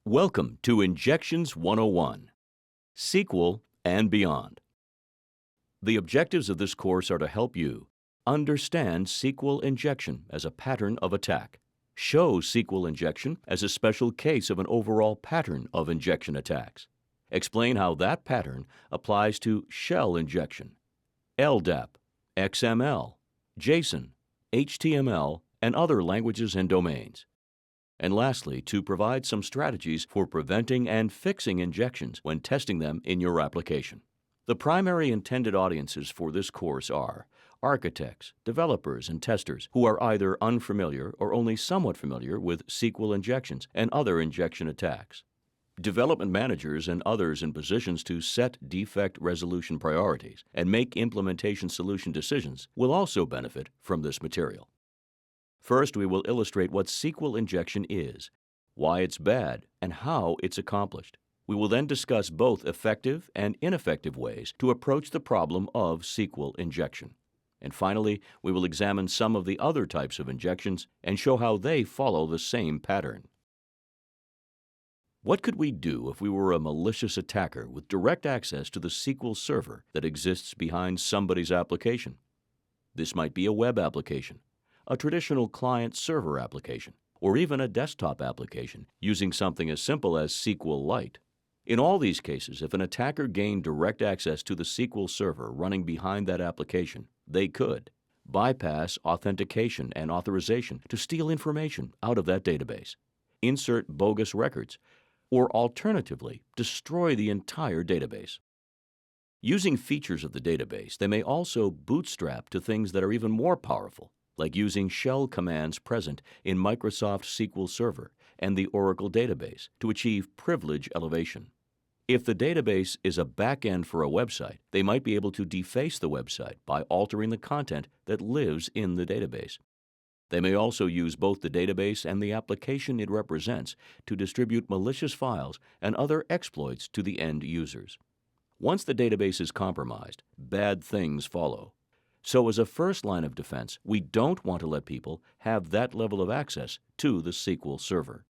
Welcome to Injections 101, SQL and Beyond. The objectives of this course are to help you understand SQL injection as a pattern of attack, show SQL injection as a special case of an overall pattern of injection attacks, explain how that pattern applies to shell injection, LDAP, XML, JSON, HTML, and other languages and domains. And lastly, to provide some strategies for preventing and fixing injections when testing them in your application. The primary intended audiences for this course are architects, developers, and testers who are either unfamiliar or only somewhat familiar with SQL injections and other injection attacks. Development managers and others in positions to set defect resolution priorities and make implementation solution decisions will also benefit from this material. First, we will illustrate what SQL injection is, why it's bad, and how it's accomplished. We will then discuss both effective and ineffective ways to approach the problem of SQL injection. And finally, we will examine some of the other types of injections and show how they follow the same pattern. What could we do if we were a malicious attacker with direct access to the SQL server that exists behind somebody's application? This might be a web application, a traditional client-server application, or even a desktop application using something as simple as SQLite. In all these cases, if an attacker gained direct access to the SQL server running behind that application, they could bypass authentication and authorization to steal information out of that database, insert bogus records, or alternatively, destroy the entire database. Using features of the database, they may also bootstrap to things that are even more powerful, like using shell commands present in Microsoft SQL Server and the Oracle database to achieve privilege elevation. If the database is a backend for a website, they might be able to deface the website by altering the content that lives in the database. They may also use both the database and the application it represents to distribute malicious files and other exploits to the end users. Once the database is compromised, bad things follow. So as a first line of defense, we don't want to let people have that level of access to the SQL server.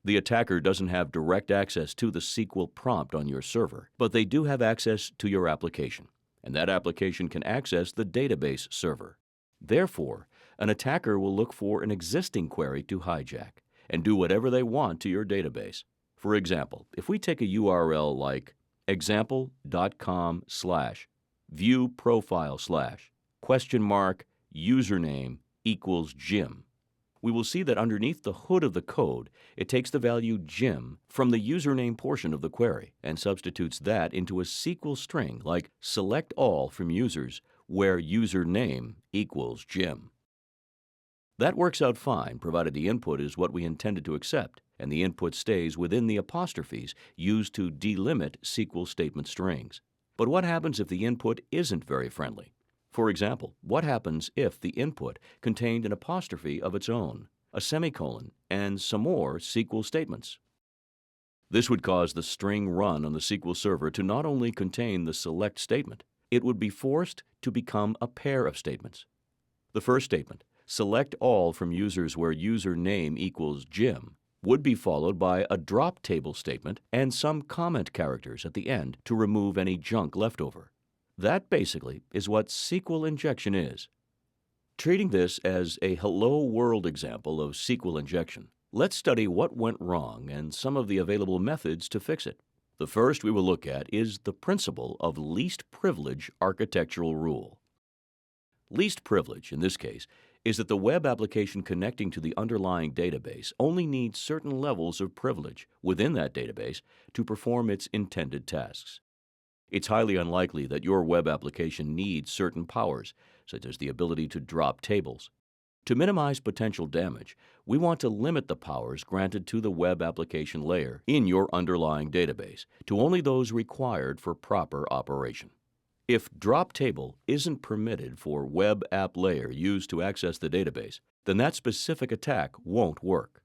The attacker doesn't have direct access to the SQL prompt on your server, but they do have access to your application, and that application can access the database server. Therefore, an attacker will look for an existing query to hijack and do whatever they want to your database. For example, if we take a URL like example.com/view profile /username equals Jim. We will see that underneath the hood of the code, it takes the value Jim from the username portion of the query and substitutes that into a SQL string like select all from users where username equals Jim. That works out fine provided the input is what we intended to accept and the input stays within the apostrophes used to delimit SQL statement strings. But what happens if the input isn't very friendly? For example, what happens if the input contained an apostrophe of its own, a semicolon, and some more SQL statements? This would cause the string run on the SQL server to not only contain the select statement, it would be forced to become a pair of statements. The first statement, select all from users where username equals Jim, would be followed by a drop table statement and some comment characters at the end to remove any junk left over. That basically is what SQL injection is. Treating this as a hello world example of SQL injection, let's study what went wrong and some of the available methods to fix it. The first we will look at is the principle of least privilege architectural rule. Least privilege, in this case, is that the web application connecting to the underlying database only needs certain levels of privilege within that database to perform its intended tasks. It's highly unlikely that your web application needs certain powers, such as the ability to drop tables. To minimize potential damage, we want to limit the powers granted to the web application layer in your underlying database to only those required for proper operation. If drop table isn't permitted for web app layer used to access the database, then that specific attack won't work.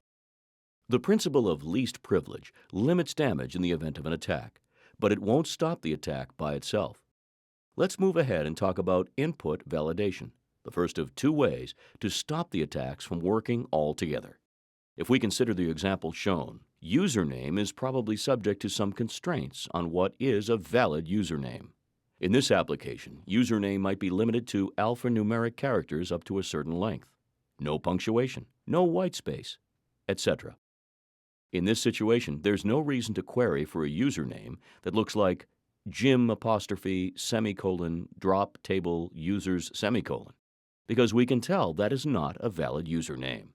The principle of least privilege limits damage in the event of an attack, but it won't stop the attack by itself. Let's move ahead and talk about input validation, the first of two ways to stop the attacks from working altogether. If we consider the example shown, username is probably subject to some constraints on what is a valid username. In this application, username might be limited to alphanumeric characters up to a certain length, no punctuation, no white space, etc. In this situation, there's no reason to query for a username that looks like Jim apostrophe semicolon drop table users semicolon, because we can tell that is not a valid username.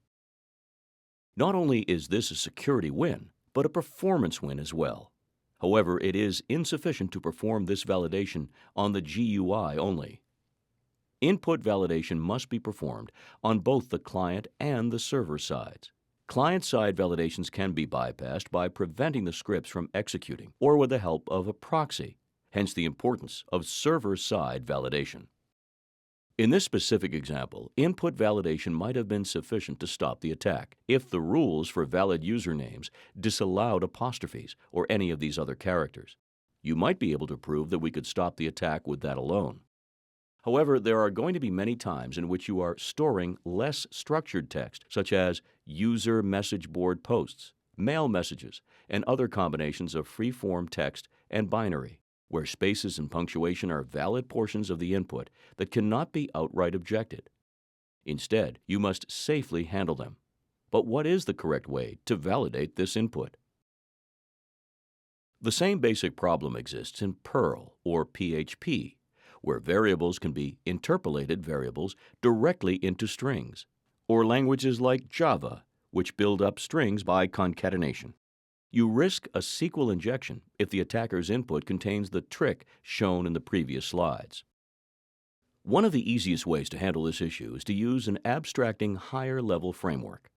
Not only is this a security win, but a performance win as well. However, it is insufficient to perform this validation on the GUI only. Input validation must be performed on both the client and the server sides. Client-side validations can be bypassed by preventing the scripts from executing or with the help of a proxy, hence the importance of server-side validation. In this specific example, input validation might have been sufficient to stop the attack if the rules for valid usernames disallowed apostrophes or any of these other characters. You might be able to prove that we could stop the attack with that alone. However, there are going to be many times in which you are storing less structured text, such as user message board posts, mail messages, and other combinations of free-form text and binary, where spaces and punctuation are valid portions of the input that cannot be outright objected. Instead, you must safely handle them. But what is the correct way to validate this input? The same basic problem exists in Perl or PHP, where variables can be interpolated variables directly into strings, or languages like Java, which build up strings by concatenation. You risk a SQL injection if the attacker's input contains the trick shown in the previous slides. One of the easiest ways to handle this issue is to use an abstracting higher-level framework.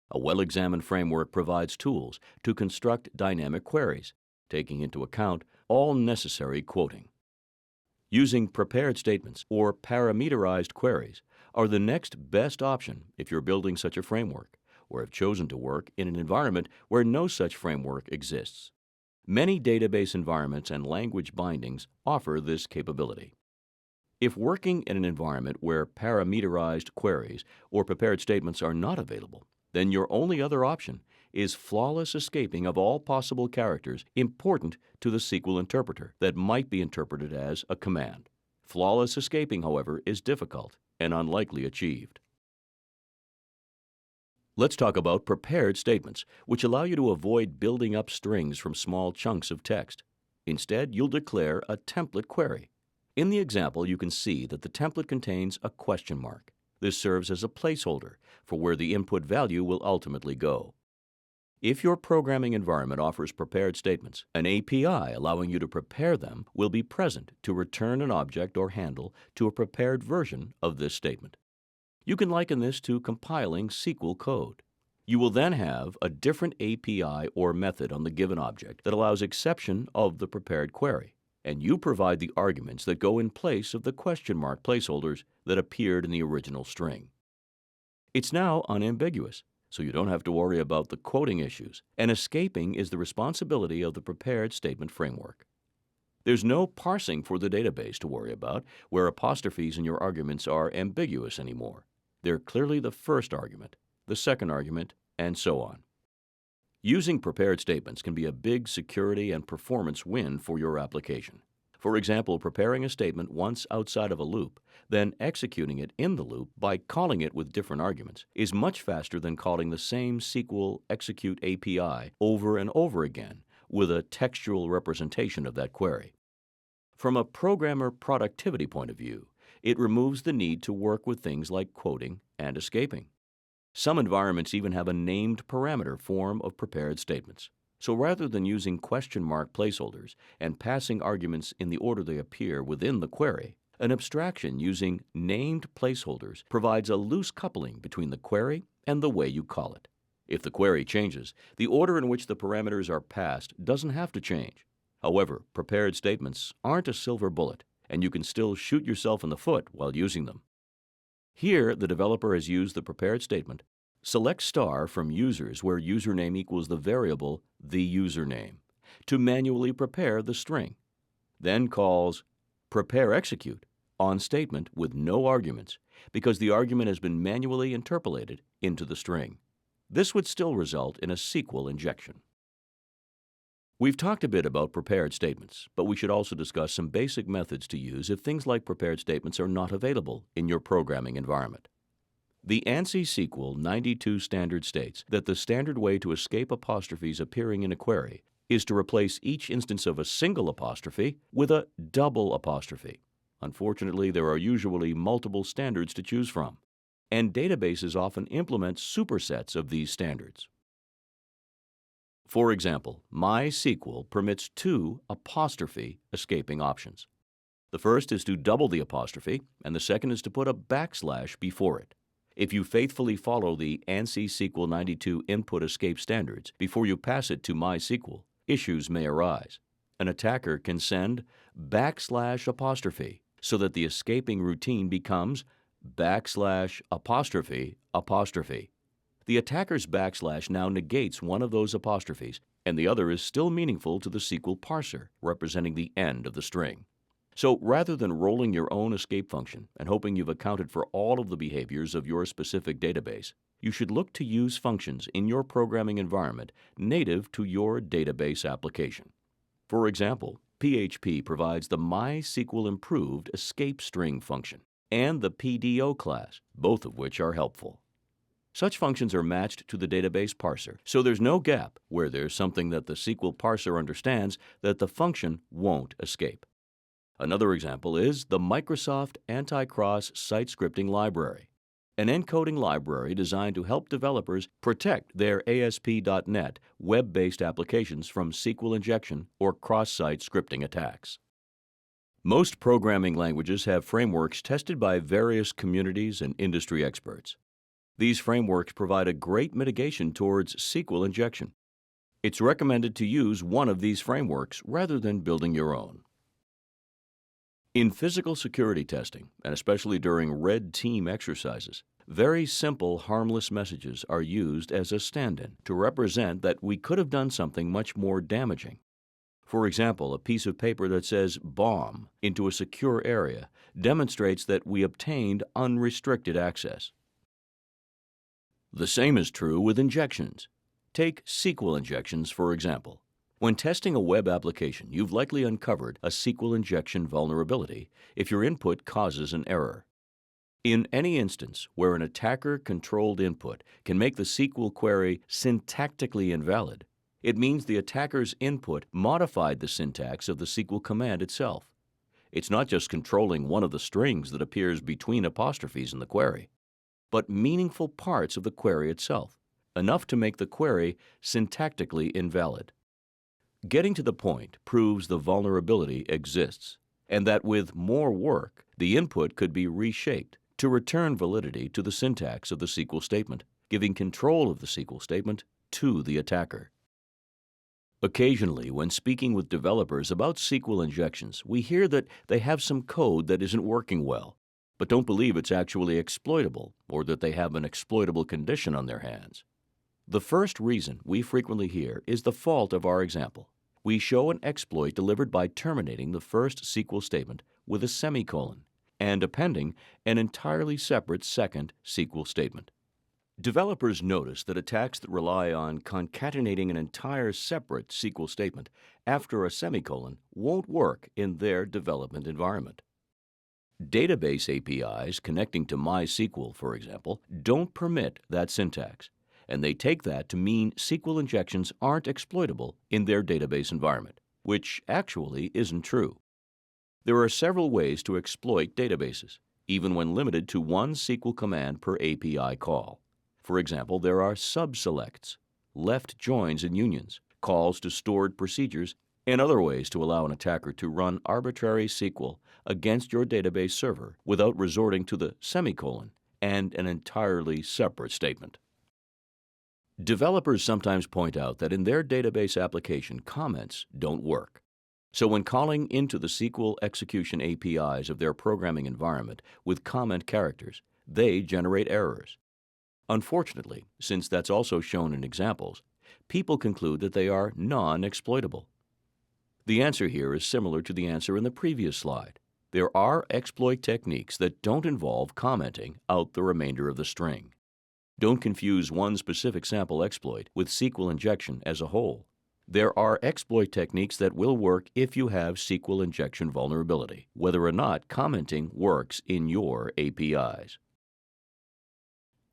A well-examined framework provides tools to construct dynamic queries, taking into account all necessary quoting. Using prepared statements or parameterized queries are the next best option if you're building such a framework, or have chosen to work in an environment where no such framework exists. Many database environments and language bindings offer this capability. If working in an environment where parameterized queries or prepared statements are not available, then your only other option is flawless escaping of all possible characters important to the SQL interpreter that might be interpreted as a command. Flawless escaping, however, is difficult and unlikely achieved. Let's talk about prepared statements, which allow you to avoid building up strings from small chunks of text. Instead, you'll declare a template query. In the example, you can see that the template contains a question mark. This serves as a placeholder for where the input value will ultimately go. If your programming environment offers prepared statements, an API allowing you to prepare them will be present to return an object or handle to a prepared version of this statement. You can liken this to compiling SQL code. You will then have a different API or method on the given object that allows exception of the prepared query, and you provide the arguments that go in place of the question mark placeholders that appeared in the original string. It's now unambiguous, so you don't have to worry about the quoting issues, and escaping is the responsibility of the prepared statement framework. There's no parsing for the database to worry about, where apostrophes in your arguments are ambiguous anymore. They're clearly the first argument, the second argument, and so on. Using prepared statements can be a big security and performance win for your application. For example, preparing a statement once outside of a loop, then executing it in the loop by calling it with different arguments is much faster than calling the same SQL execute API over and over again with a textual representation of that query. From a programmer productivity point of view, it removes the need to work with things like quoting and escaping. Some environments even have a named parameter form of prepared statements. So rather than using question mark placeholders and passing arguments in the order they appear within the query, an abstraction using named placeholders provides a loose coupling between the query and the way you call it. If the query changes, the order in which the parameters are passed doesn't have to change. However, prepared statements aren't a silver bullet, and you can still shoot yourself in the foot while using them. Here, the developer has used the prepared statement. Select star from users where username equals the variable the username to manually prepare the string. Then calls prepare execute on statement with no arguments because the argument has been manually interpolated into the string. This would still result in a SQL injection. We've talked a bit about prepared statements, but we should also discuss some basic methods to use if things like prepared statements are not available in your programming environment. The ANSI SQL 92 standard states that the standard way to escape apostrophes appearing in a query is to replace each instance of a single apostrophe with a double apostrophe. Unfortunately, there are usually multiple standards to choose from, and databases often implement supersets of these standards. For example, MySQL permits 2 apostrophe escaping options. The first is to double the apostrophe, and the second is to put a backslash before it. If you faithfully follow the ANSI SQL 92 input escape standards before you pass it to MySQL, issues may arise. An attacker can send \apostrophe so that the escaping routine becomes \apostrophe. The attacker's backslash now negates one of those apostrophes, and the other is still meaningful to the SQL parser, representing the end of the string. So rather than rolling your own escape function and hoping you've accounted for all of the behaviors of your specific database, you should look to use functions in your programming environment native to your database application. For example, PHP provides the MySQL improved escape string function and the PDO class, both of which are helpful. Such functions are matched to the database parser, so there's no gap where there's something that the SQL parser understands that the function won't escape. Another example is the Microsoft Anti-Cross Site Scripting Library, an encoding library designed to help developers protect their ASP.NET web-based applications from SQL injection or cross-site scripting attacks. Most programming languages have frameworks tested by various communities and industry experts. These frameworks provide a great mitigation towards SQL injection. It's recommended to use one of these frameworks rather than building your own. In physical security testing, and especially during red team exercises, very simple harmless messages are used as a stand-in to represent that we could have done something much more damaging. For example, a piece of paper that says "bomb" into a secure area demonstrates that we obtained unrestricted access. The same is true with injections. Take SQL injections, for example. When testing a web application, you've likely uncovered a SQL injection vulnerability if your input causes an error. In any instance where an attacker-controlled input can make the SQL query syntactically invalid, it means the attacker's input modified the syntax of the SQL command itself. It's not just controlling one of the strings that appears between apostrophes in the query, but meaningful parts of the query itself, enough to make the query syntactically invalid. Getting to the point proves the vulnerability exists, and that with more work, the input could be reshaped to return validity to the syntax of the SQL statement, giving control of the SQL statement to the attacker. Occasionally, when speaking with developers about SQL injections, we hear that they have some code that isn't working well, but don't believe it's actually exploitable or that they have an exploitable condition on their hands. The first reason we frequently hear is the fault of our example. We show an exploit delivered by terminating the first SQL statement with a semicolon and appending an entirely separate second SQL statement. Developers notice that attacks that rely on concatenating an entire separate SQL statement after a semicolon won't work in their development environment. Database APIs connecting to MySQL, for example, don't permit that syntax, and they take that to mean SQL injections aren't exploitable in their database environment, which actually isn't true. There are several ways to exploit databases, even when limited to one SQL command per API call. For example, there are subselects, left joins and unions, calls to stored procedures, and other ways to allow an attacker to run arbitrary SQL against your database server without resorting to the semicolon and an entirely separate statement. Developers sometimes point out that in their database application, comments don't work. So when calling into the SQL execution APIs of their programming environment with comment characters, they generate errors. Unfortunately, since that's also shown in examples, people conclude that they are non-exploitable. The answer here is similar to the answer in the previous slide. There are exploit techniques that don't involve commenting out the remainder of the string. Don't confuse one specific sample exploit with SQL injection as a whole. There are exploit techniques that will work if you have SQL injection vulnerability, whether or not commenting works in your APIs.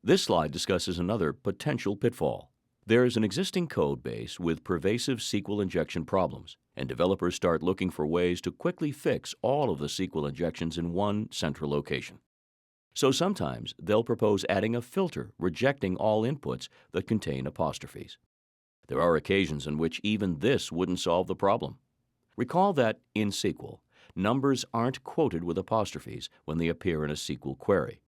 This slide discusses another potential pitfall. There is an existing code base with pervasive SQL injection problems, and developers start looking for ways to quickly fix all of the SQL injections in one central location. So sometimes they'll propose adding a filter rejecting all inputs that contain apostrophes. There are occasions in which even this wouldn't solve the problem. Recall that in SQL, numbers aren't quoted with apostrophes when they appear in a SQL query.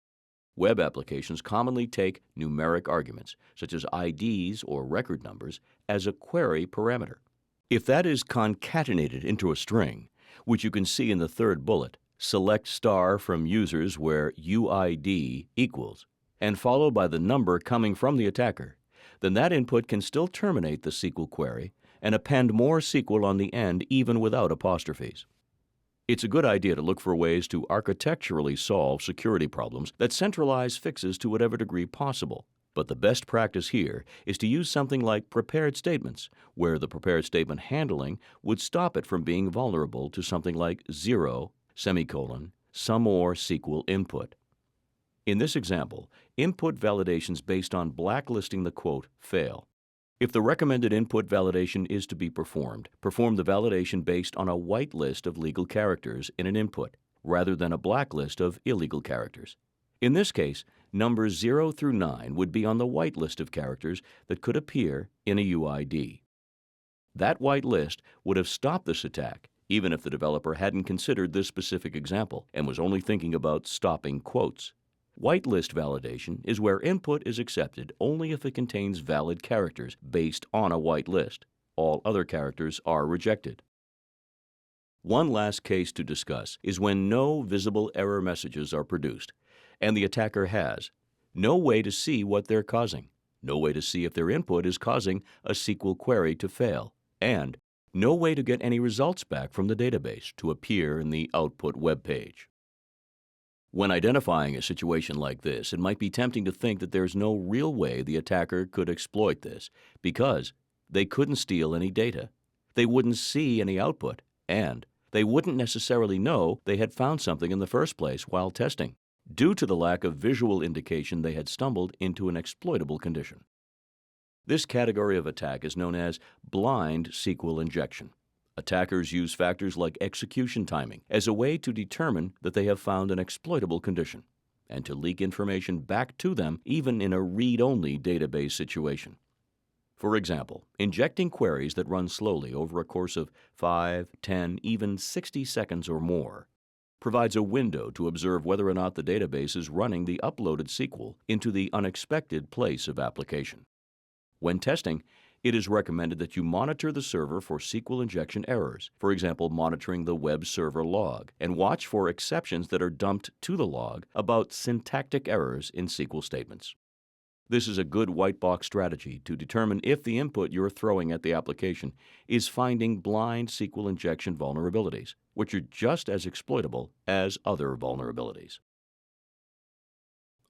Web applications commonly take numeric arguments, such as IDs or record numbers, as a query parameter. If that is concatenated into a string, which you can see in the third bullet, select star from users where UID equals, and followed by the number coming from the attacker, then that input can still terminate the SQL query and append more SQL on the end even without apostrophes. It's a good idea to look for ways to architecturally solve security problems that centralize fixes to whatever degree possible. But the best practice here is to use something like prepared statements, where the prepared statement handling would stop it from being vulnerable to something like 0, semicolon, some more SQL input. In this example, input validations based on blacklisting the quote fail. If the recommended input validation is to be perform the validation based on a whitelist of legal characters in an input, rather than a blacklist of illegal characters. In this case, numbers 0 through 9 would be on the whitelist of characters that could appear in a UID. That whitelist would have stopped this attack, even if the developer hadn't considered this specific example and was only thinking about stopping quotes. Whitelist validation is where input is accepted only if it contains valid characters based on a whitelist. All other characters are rejected. One last case to discuss is when no visible error messages are produced, and the attacker has no way to see what they're causing, no way to see if their input is causing a SQL query to fail, and no way to get any results back from the database to appear in the output web page. When identifying a situation like this, it might be tempting to think that there's no real way the attacker could exploit this because they couldn't steal any data, they wouldn't see any output, and they wouldn't necessarily know they had found something in the first place while testing. Due to the lack of visual indication, they had stumbled into an exploitable condition. This category of attack is known as blind SQL injection. Attackers use factors like execution timing as a way to determine that they have found an exploitable condition and to leak information back to them even in a read-only database situation. For example, injecting queries that run slowly over a course of 5, 10, even 60 seconds or more provides a window to observe whether or not the database is running the uploaded SQL into the unexpected place of application. When testing, it is recommended that you monitor the server for SQL injection errors, for example, monitoring the web server log, and watch for exceptions that are dumped to the log about syntactic errors in SQL statements. This is a good white box strategy to determine if the input you're throwing at the application is finding blind SQL injection vulnerabilities, which are just as exploitable as other vulnerabilities.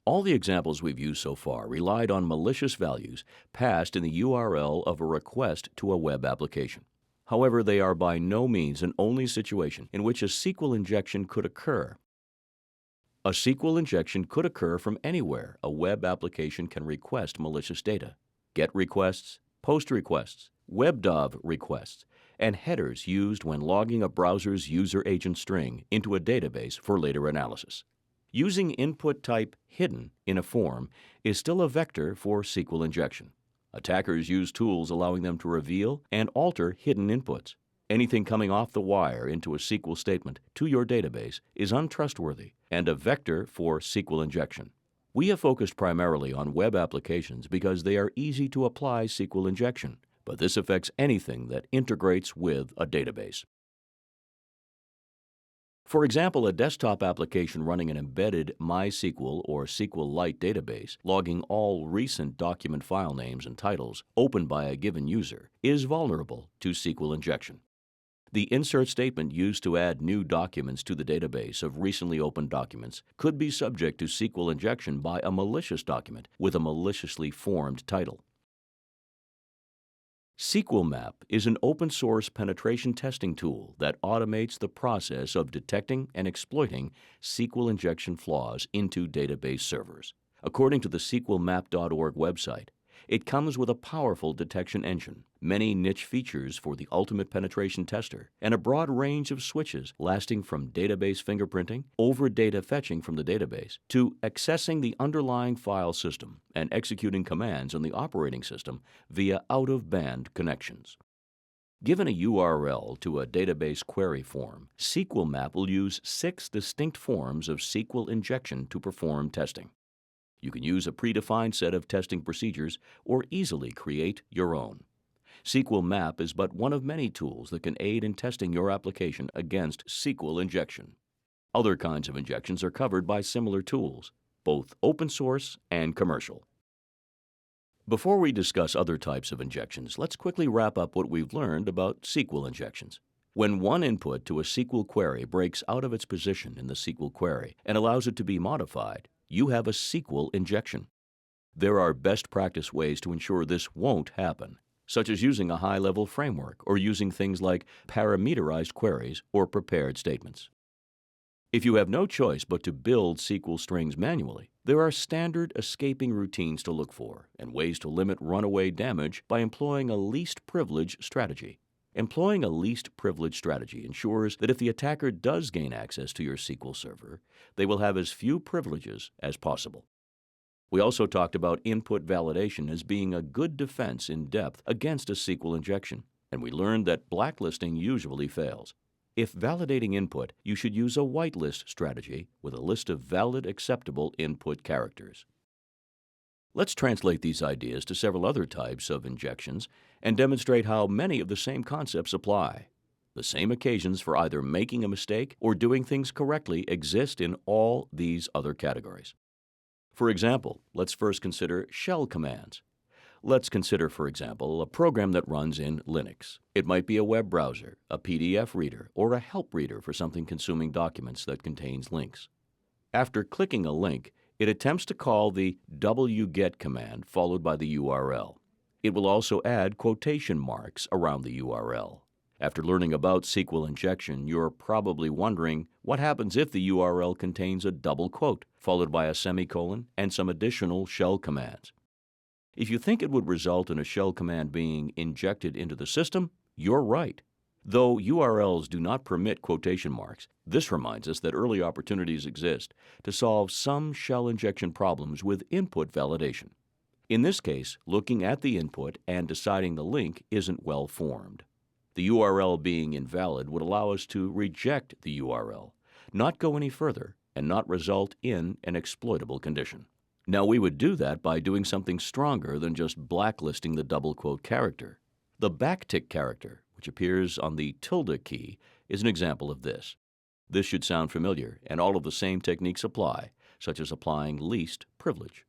All the examples we've used so far relied on malicious values passed in the URL of a request to a web application. However, they are by no means an only situation in which a SQL injection could occur. A SQL injection could occur from anywhere a web application can request malicious data. GET requests, POST requests, WebDAV requests, and headers used when logging a browser's user agent string into a database for later analysis. Using input type hidden in a form is still a vector for SQL injection. Attackers use tools allowing them to reveal and alter hidden inputs. Anything coming off the wire into a SQL statement to your database is untrustworthy and a vector for SQL injection. We have focused primarily on web applications because they are easy to apply SQL injection, but this affects anything that integrates with a database. For example, a desktop application running an embedded MySQL or SQLite database, logging all recent document file names and titles opened by a given user, is vulnerable to SQL injection. The insert statement used to add new documents to the database of recently opened documents could be subject to SQL injection by a malicious document with a maliciously formed title. SequelMap is an open-source penetration testing tool that automates the process of detecting and exploiting SQL injection flaws into database servers. According to the SequelMap.org website, it comes with a powerful detection engine, many niche features for the ultimate penetration tester, and a broad range of switches lasting from database fingerprinting over data fetching from the database to accessing the underlying file system and executing commands on the operating system via out-of-band connections. Given a URL to a database query form, SequelMap will use 6 distinct forms of SQL injection to perform testing. You can use a predefined set of testing procedures or easily create your own. SequelMap is but one of many tools that can aid in testing your application against SQL injection. Other kinds of injections are covered by similar tools, both open source and commercial. Before we discuss other types of injections, let's quickly wrap up what we've learned about SQL injections. When one input to a SQL query breaks out of its position in the SQL query and allows it to be modified, you have a SQL injection. There are best practice ways to ensure this won't happen, such as using a high-level framework or using things like parameterized queries or prepared statements. If you have no choice but to build SQL strings manually, there are standard escaping routines to look for and ways to limit runaway damage by employing a least privilege strategy. Employing a least privilege strategy ensures that if the attacker does gain access to your SQL server, they will have as few privileges as possible. We also talked about input validation as being a good defense in depth against a SQL injection, and we learned that blacklisting usually fails. If validating input, you should use a whitelist strategy with a list of valid acceptable input characters. Let's translate these ideas to several other types of injections and demonstrate how many of the same concepts apply. The same occasions for either making a mistake or doing things correctly exist in all these other categories. For example, let's first consider shell commands. Let's consider, for example, a program that runs in Linux. It might be a web browser, a PDF reader, or a help reader for something consuming documents that contains links. After clicking a link, it attempts to call the wget command followed by the URL. It will also add quotation marks around the URL. After learning about SQL injection, you're probably wondering what happens if the URL contains a double quote, followed by a semicolon and some additional shell commands. If you think it would result in a shell command being injected into the system, you're right. Though URLs do not permit quotation marks, this reminds us that early opportunities exist to solve some shell injection problems with input validation. In this case, looking at the input and deciding the link isn't well formed. The URL being invalid would allow us to reject the URL, not go any further, and not result in an exploitable condition. Now, we would do that by doing something stronger than just blacklisting the double quote character. The backtick character, which appears on the tilde key, is an example of this. This should sound familiar, and all of the same techniques apply, such as applying least privilege.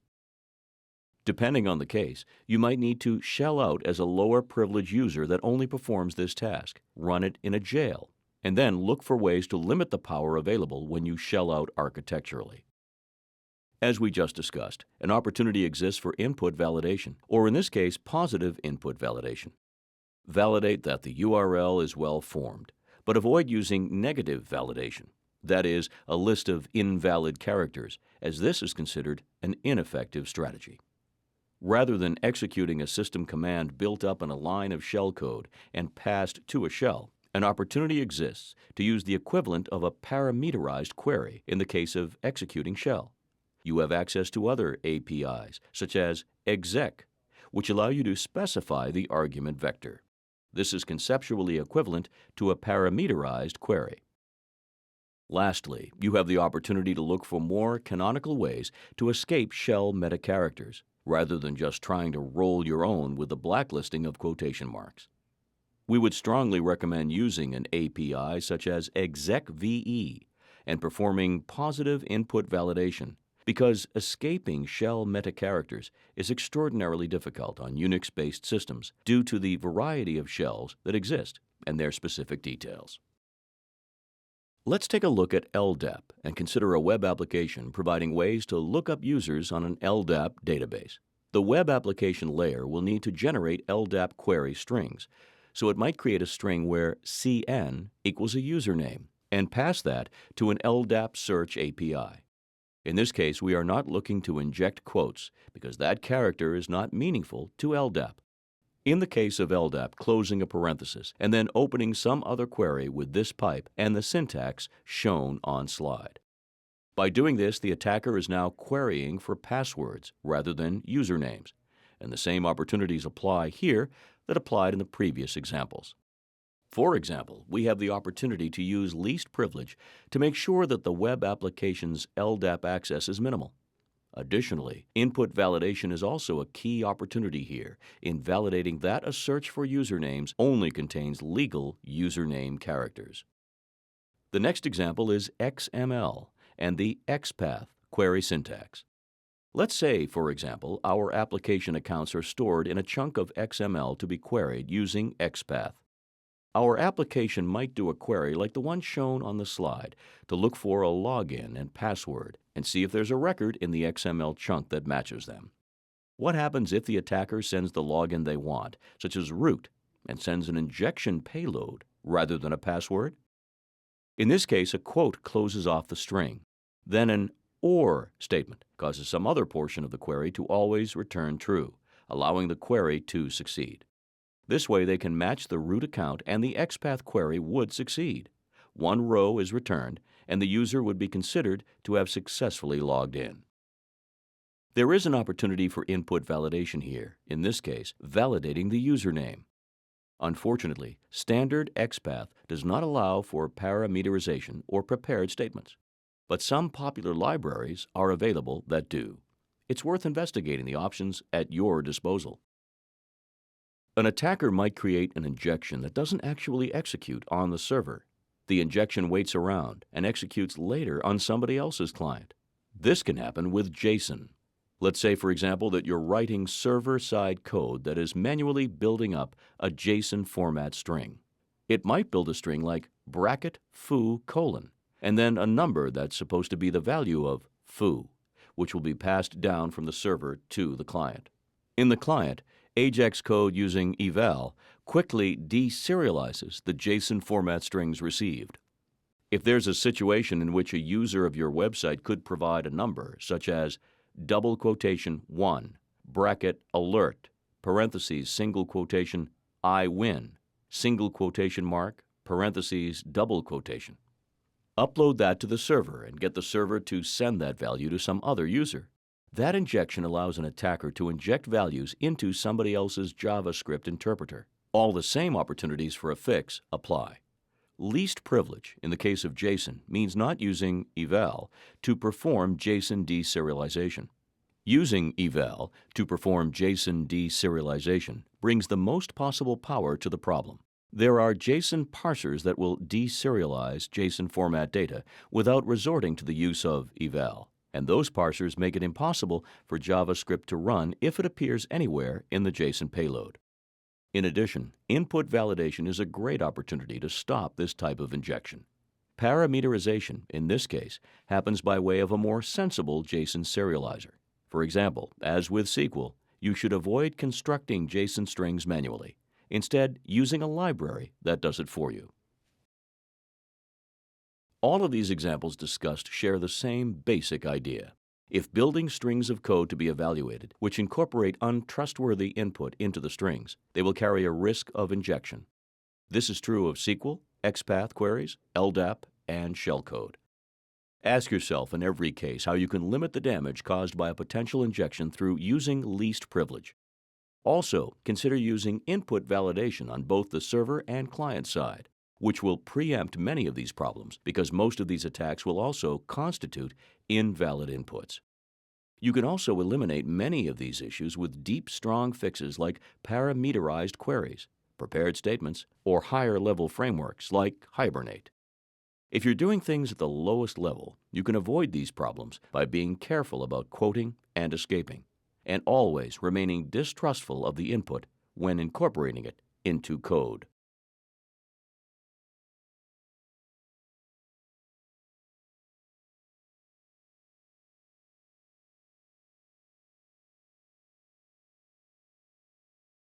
Depending on the case, you might need to shell out as a lower privilege user that only performs this task, run it in a jail, and then look for ways to limit the power available when you shell out architecturally. As we just discussed, an opportunity exists for input validation, or in this case, positive input validation. Validate that the URL is well formed, but avoid using negative validation, that is, a list of invalid characters, as this is considered an ineffective strategy. Rather than executing a system command built up in a line of shell code and passed to a shell, an opportunity exists to use the equivalent of a parameterized query in the case of executing shell. You have access to other APIs, such as exec, which allow you to specify the argument vector. This is conceptually equivalent to a parameterized query. Lastly, you have the opportunity to look for more canonical ways to escape shell meta-characters, rather than just trying to roll your own with the blacklisting of quotation marks. We would strongly recommend using an API such as execve and performing positive input validation, because escaping shell meta-characters is extraordinarily difficult on Unix-based systems due to the variety of shells that exist and their specific details. Let's take a look at LDAP and consider a web application providing ways to look up users on an LDAP database. The web application layer will need to generate LDAP query strings, so it might create a string where CN equals a username and pass that to an LDAP search API. In this case, we are not looking to inject quotes because that character is not meaningful to LDAP. In the case of LDAP closing a parenthesis and then opening some other query with this pipe and the syntax shown on slide. By doing this, the attacker is now querying for passwords rather than usernames, and the same opportunities apply here that applied in the previous examples. For example, we have the opportunity to use least privilege to make sure that the web application's LDAP access is minimal. Additionally, input validation is also a key opportunity here in validating that a search for usernames only contains legal username characters. The next example is XML and the XPath query syntax. Let's say, for example, our application accounts are stored in a chunk of XML to be queried using XPath. Our application might do a query like the one shown on the slide to look for a login and password and see if there's a record in the XML chunk that matches them. What happens if the attacker sends the login they want, such as root, and sends an injection payload rather than a password? In this case, a quote closes off the string. Then an OR statement causes some other portion of the query to always return true, allowing the query to succeed. This way they can match the root account and the XPath query would succeed. One row is returned and the user would be considered to have successfully logged in. There is an opportunity for input validation here, in this case, validating the username. Unfortunately, standard XPath does not allow for parameterization or prepared statements, but some popular libraries are available that do. It's worth investigating the options at your disposal. An attacker might create an injection that doesn't actually execute on the server. The injection waits around and executes later on somebody else's client. This can happen with JSON. Let's say, for example, that you're writing server-side code that is manually building up a JSON format string. It might build a string like bracket foo : and then a number that's supposed to be the value of foo, which will be passed down from the server to the client. In the client, Ajax code using eval quickly deserializes the JSON format strings received. If there's a situation in which a user of your website could provide a number, such as double quotation 1, bracket alert, parentheses, single quotation, I win, single quotation mark, parentheses, double quotation. Upload that to the server and get the server to send that value to some other user. That injection allows an attacker to inject values into somebody else's JavaScript interpreter. All the same opportunities for a fix apply. Least privilege, in the case of JSON, means not using eval to perform JSON deserialization. Using eval to perform JSON deserialization brings the most possible power to the problem. There are JSON parsers that will deserialize JSON format data without resorting to the use of eval, and those parsers make it impossible for JavaScript to run if it appears anywhere in the JSON payload. In addition, input validation is a great opportunity to stop this type of injection. Parameterization, in this case, happens by way of a more sensible JSON serializer. For example, as with SQL, you should avoid constructing JSON strings manually, instead using a library that does it for you. All of these examples discussed share the same basic idea. If building strings of code to be evaluated, which incorporate untrustworthy input into the strings, they will carry a risk of injection. This is true of SQL, XPath queries, LDAP, and shellcode. Ask yourself in every case how you can limit the damage caused by a potential injection through using least privilege. Also, consider using input validation on both the server and client side, which will preempt many of these problems because most of these attacks will also constitute invalid inputs. You can also eliminate many of these issues with deep, strong fixes like parameterized queries, prepared statements, or higher-level frameworks like Hibernate. If you're doing things at the lowest level, you can avoid these problems by being careful about quoting and escaping, and always remaining distrustful of the input when incorporating it into code.